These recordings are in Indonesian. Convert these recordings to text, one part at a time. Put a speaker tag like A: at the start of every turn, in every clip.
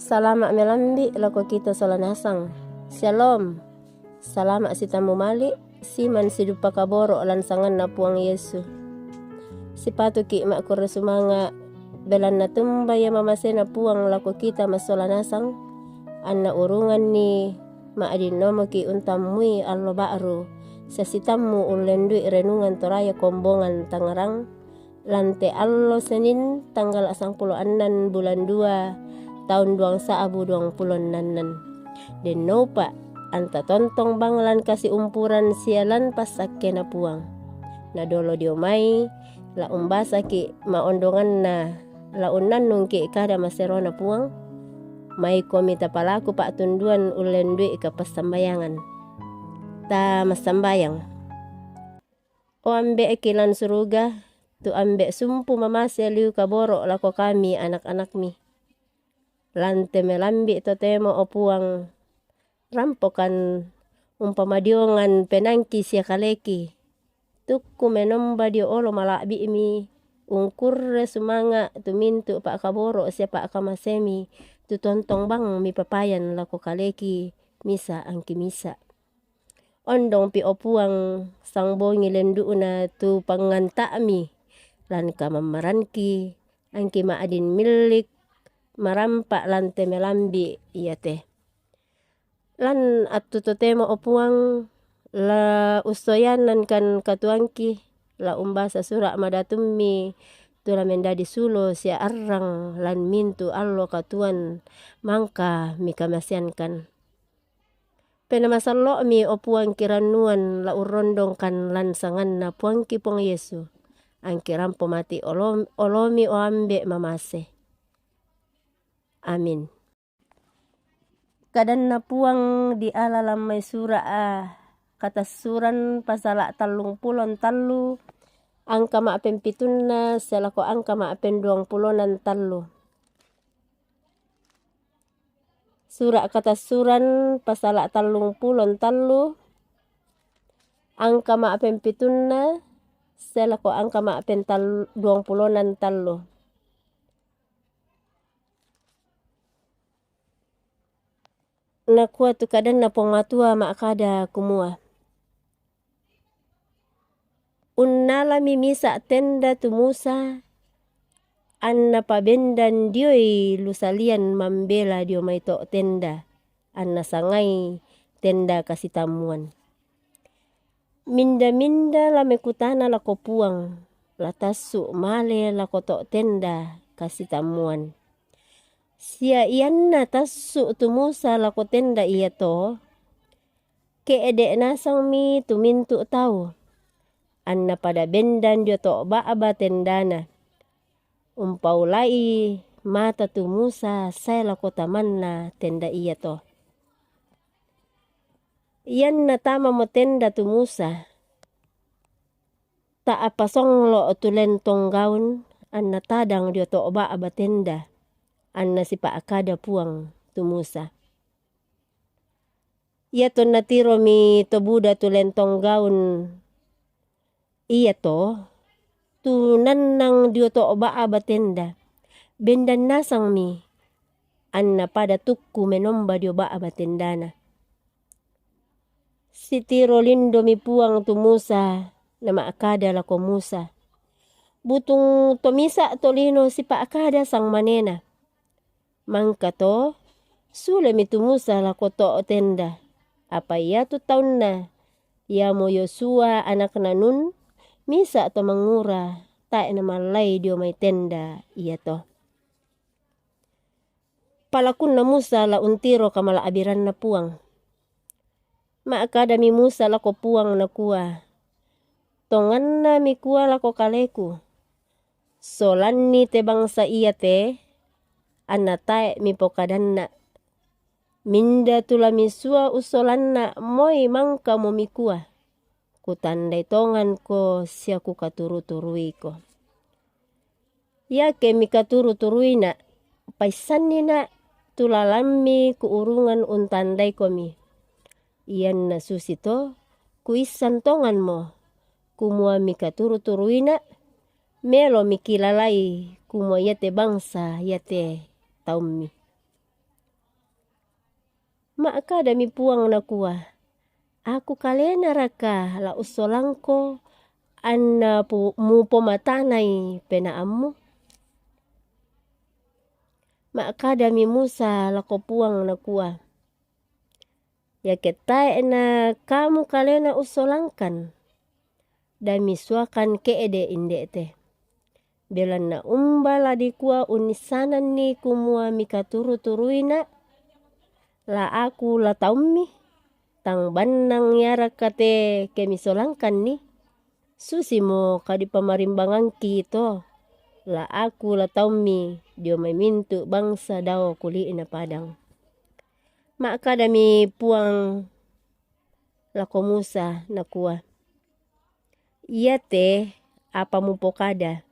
A: Salamat melambi lako kita solanasang. Shalom. Salamat si tamu mali siman si dupa kaboro lansangan na puang Yesu. Si patuki makure sumanga belan na tumba ya mamase na puang lako kita masolanasang. Anna urungan ni maadin nomo ki untamui allo ba'ru. Sa sitamu ulendui renungan toraya kombongan tangerang. Lante allo Senin tanggal 26 bulan 2 tahun 2026 den nopa anta tontong banglan kasi umpuran sialan pasakke na puang na dolo diomai la umbasa ki maondongan na la unan nungki kada maserona puang mai komita palaku pak tunduan ulen dui ka pasambayangan ta masambayang o ambe kilan suruga tu ambe sumpu mamase liu kaboro lako kami anak-anak mi. Lante melambi totemo opuang rampokan umpamadiongan penangki sia kaleki. Tukku menomba dio olo malabi mi ungkurre sumanga tumintu pak kaboro sia pak kamasemi tu tontong bang mi papayan lako kaleki misa angki misa. Ondong pi opuang sangbongi lenduuna tu panganta mi lan kamamaranki angki maadin milik marampak lante melambi iya teh. Lan atu totemo opuang la ustoyanan kan katuangki la umbasa surak madatummi tula mendadi sulo sia arrang lan mintu allo katuan mangka mika masiankan. Pena masallo mi opuang kiranuan la urondong kan lan sangan na puangki pong Yesu. Angkiram pomati olomi o ambe mamase. Amin. Kadan na puang di alalam may sura katasuran pasala talung pulon talu angka maapen pituna selako angka maapen 20 talu. Sura katasuran pasala talung pulon talu angka maapen pituna selako angka maapen 20 talu. Nakua tu kadan na pongatua makada kumua. Unnala mimisa tenda tu Musa anna pabendan dioi lusalian mambela dio maito tenda anna sangai tenda kasitamuan. Minda-minda la mekutana la kopuang latasu male la koto tenda kasitamuan. Sia ianna tasu tu Musa lako tenda iya to keede nasang mi tu mintu tau anna pada bendan dio to baaba tendana umpaulai mata tu Musa saya lako tamanna tenda iya to ianna tama mo tenda tu Musa ta apa songlo tu lentong gaun anna tadang dio to baaba tenda anna si pa akada puang tu Musa. Ia to natiro mi to Buddha tu lentong gaun. Iya to tu nanang dio to baa batenda. Bendan nasang mi anna pada tukku menomba dio baa batendana. Si tiro lindo mi puang tu Musa nama akada lako Musa. Butung to misa to lino si pa akada sang manena. Mangka to sule mitu Musa lako to tenda. Apa ia tu tahun na ia mo Yosua anak na Nun misa to mangura tae na malay dio may tenda iya to. Palakun na Musa la untiro kamala abiran na puang. Maakada mi Musa lako puang na kuah. Tongan na mi kuah lako kaleku. Solanni te bangsa iya te. Anatae mi pokadanna. Minda tula misua usolanna moi mangka mo mikua. Kutandai tongan ko siaku katuru-turui ko. Ya ke mi katuru-turui na. Paisanni na tulalami kuurungan untandai komi. Iyan na susito kuisan tongan mo. Kumua mi katuru-turui na. Melo mi kilalai kumua yate bangsa yate taumi. Maka dami puang na kuah. Aku kalena raka la usolangko anna mu pomatanay penaamu. Maka dami Musa la kopuang na kuah. Ya ketai na kamu kalena usolangkan. Dami suakan keede indete. Belan na umbala di kuah unisanan ni kumua mika turu-turuina. La aku la taummi. Tang banang yara kate kemi solangkan ni. Susi mo kadi pamarimbangan kito. La aku la taummi. Dio may mintu bangsa daw kuli ina padang. Maka dami puang lako Musa na kuah. Iya te apa mu pokada.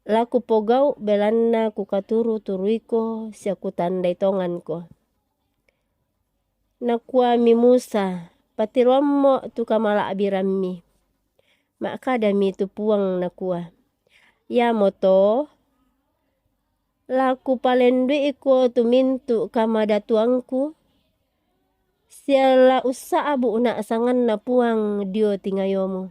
A: Laku pogau belanna kukaturu-turuiko siaku tandai tongan ko. Nakua mi Musa patiromo tu kamala abirammi. Maka dami tu puang nakua. Ya moto laku palendui iko tu mintu kamada tuangku. Siala usa abu na asangan na puang dio tingayomu.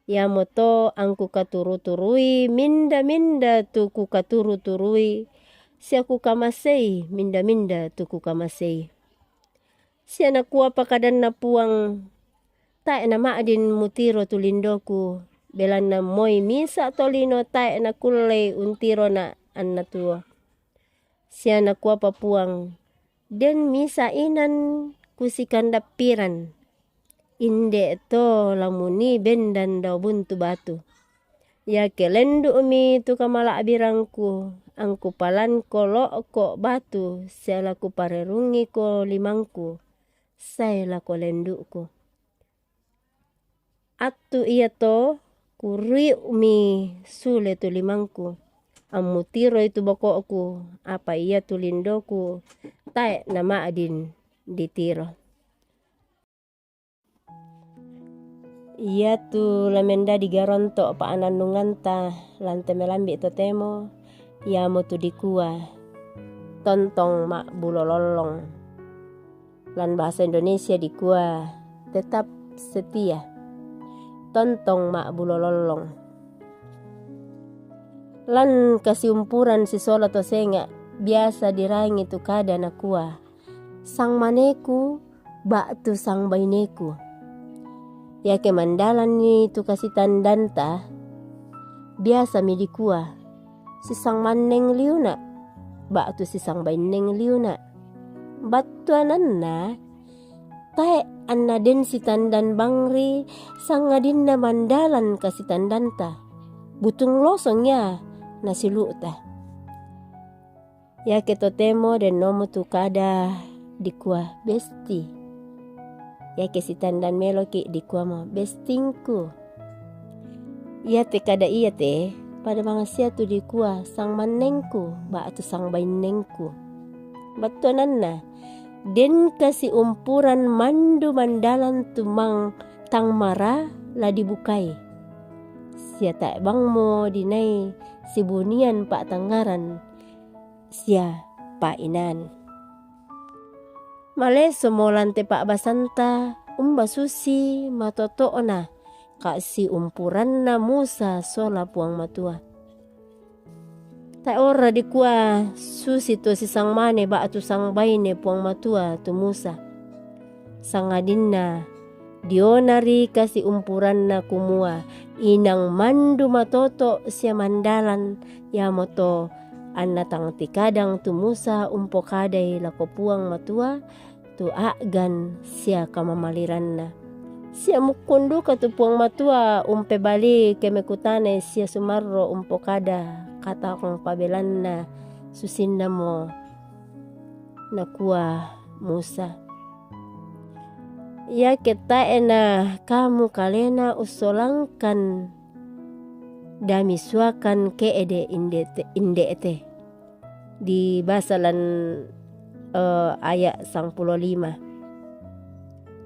A: Ya moto angku katuru-turui minda-minda tu ku katuru-turui. Siaku kamasei minda-minda tu ku kamasei. Sia nakua pakadan na puang tae na maadin mutiro tulindoku. Belan na moy misa tolino tae na kulay untiro na anna tuo. Sia nakua papuang den misa inan kusikandapiran. Inde to lamuni bendan daw buntu batu. Ya kelendu umi tu kamala abirangku. Angku palan ko batu. Siala ku parerungi ko limangku. Saya ko lenduku. Atu iya to kuri umi sule tu limangku. Amutiro itu bokoku. Apa iya tu lindoku. Tae nama adin ditiro. Iya tu lamenda di garonto pa ananunganta lante melambi to temo. Ya mo tu dikua. Tontong mak bulololong. Lan bahasa Indonesia dikua tetap setia. Tontong mak bulololong. Lan kasiumpuran si sola to senga biasa dirangi tu kada nakua. Sang maneku bak tu sang baineku. Ya kemandalan ni tu kasih tandanta biasa mi dikua. Si sang maneng liuna bak tu si sang baineng liuna. Batuanan na tae anna den si tandan bangri sang adin na mandalan kasih tandanta. Butung losongnya nasi luta. Ya ketotemo den nomo tu kada dikua besti. Ya kesitan dan meloki dikua mo bestingku. Iya te kada iya te pada mangasia tu dikua sang manengku ba atu sang bainengku. Batuanan na den kasi umpuran mandu mandalan tumang tang mara la dibukai. Sia tak bang mo dinai si bunian pak tangaran sia pak inan. Male somolante pak basanta umba susi matoto na kasi umpuran na Musa sola puang matua. Ta ora dikua susi to si sang mane ba atu sang baine puang matua tu Musa. Sang adinna dionari kasi umpuran na kumua inang mandu matoto siya mandalan ya moto anatang tikadang tu Musa umpokadai lako puang matua tu agan siya kamamaliran na. Siya mukundu ka tu puang matua umpe bali kemekutane siya sumarro umpokada kata kong pabelan na susinda mo nakua Musa. Ya ketae na kamu kalena usolangkan dami suakan keede indete di basalan ayat 15.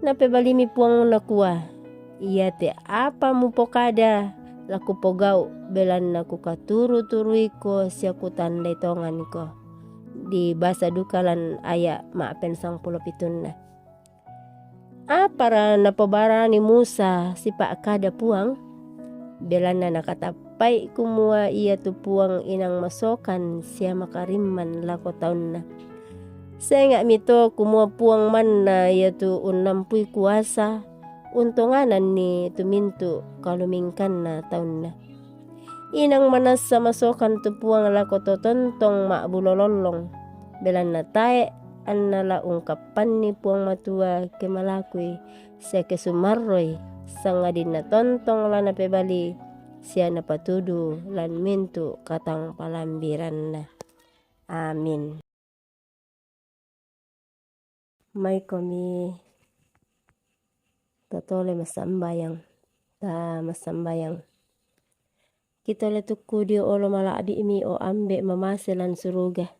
A: Nape balimi puang nakua iya te apa mu pokada laku pogau belan naku katuru-turui ko siaku tandai tongan ko. di bahasa dukalan aya maapen 17 para napabarani Musa si pak kada puang belana nakatapai kumua ia tu puang inang masokan siya makarimman lako taon na. Saya mito kumua puang man na ia tu unampui kuasa untunganan ni tumintu kalumingkan na taon na. Inang manas sa masokan tu puang lako totontong maabulololong belana tae an nala ungkapan ni puang matua kemalakui siya kesumaroy sangadin na tontong la napebali siya napatudu lan mintu katang palambiran na. Amin. May kami tatole masambayang kita letukku dio olo malaabi imi o ambe mamaselan suruga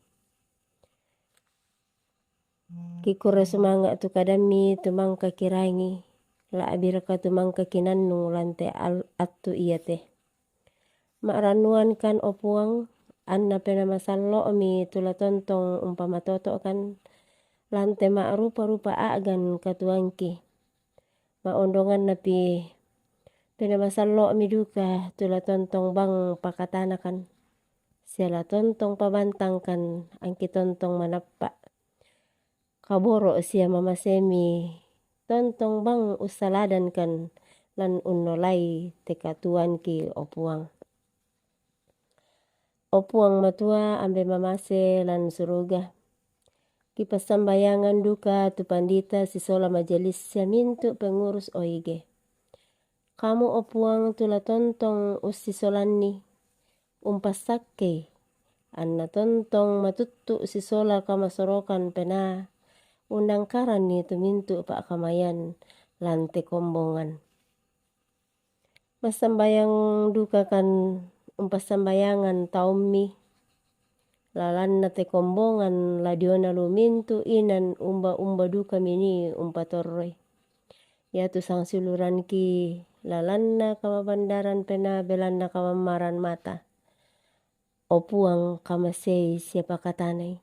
A: kikure sumanga tu kadami tumangka kirangi la abiraka tumangka kinannu lante attu iyate maranuan kan opuang anna pena masallo mi tula tontong umpama toto kan lante ma rupa-rupa agan katuangki maondongan napi pena masallo mi duka tula tontong bang pakatanakan siala tontong pabantangkan angki tontong manappa kaboro sia mamasemi tontong bang usaladan kan lan unnolai tekatuan ki opuang matua ambe mamase lan suruga kipas sambayangan duka tu pandita sisola majelis siamintu pengurus oige kamu opuang tula tontong usisolani umpasakke anna tontong matuttu sisola kamasorokan pena undang karan ni tumintu pak kamayan lante kombongan masambayang duka kan umpasambayangan taummi lalan nate kombongan ladiona lumintu inan umba duka mini umpatorroi ya tu sang suluran ki lalanna kamabandaran pena belanna kamamaran mata opuang kamasei siapa katanai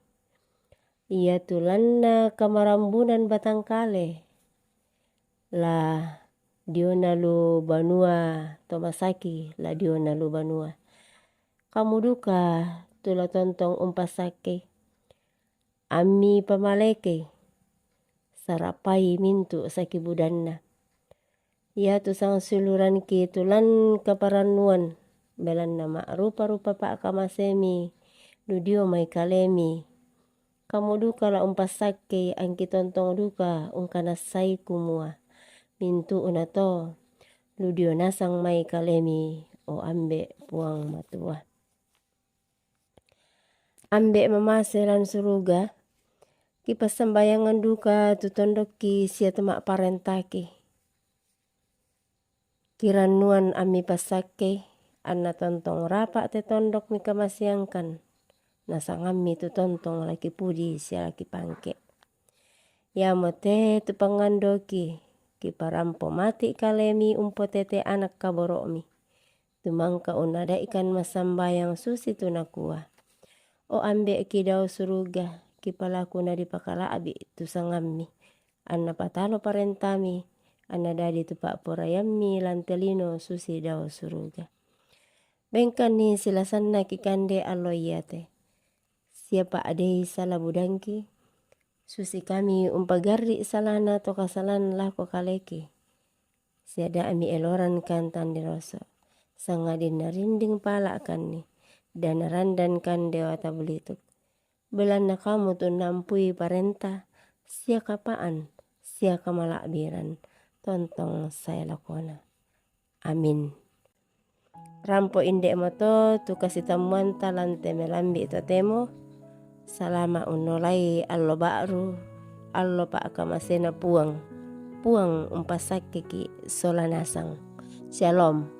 A: ia tulanna kamarambunan batangkale la diona lu banua tomasaki la diona lu banua kamu duka tula tontong umpasake ami pamaleke sarapai mintu saki budanna ia tu sang suluran ki tulan kaparanuan belan nama rupa-rupa pak kamasemi nudio mai kalemi kamu duka la umpasake angki tontong duka ungkanasai kumua mintu unato nudio nasang mai kalemi o ambe puang matua ambe mamaselan suruga kipas sambayangan duka tu tondoki sia temak parentaki kiranuan ami pasake anna tontong rapak te tondok mika masiangkan nasangami tu tontong laki pudi sia laki pangke ya mote tu pangandoki kiparampo mati kalemi umpo tete anak kaboromi tumangka unada ikan masambayang susi tunakua o ambe kidau suruga kipalaku na dipakala abi tu sangami anna patalo parentami anna dadi tu pak porayami lantelino susi dau suruga bengkan ni silasanna kikande aloyate siapa adei salah budangki susi kami umpagarri salana to kasalan lako kaleki siada ami eloran kan tandiroso sangadin narinding pala kan ni dan randan kan dewata belituk belanda kamu tu nampui parenta sia kapaan sia kamalakbiran tontong saya lakona amin rampo inde moto tu kasih tamuan talante melambi itu temo salama unolai allo ba'ru allo pak kamasena puang umpasake ki solanasang shalom.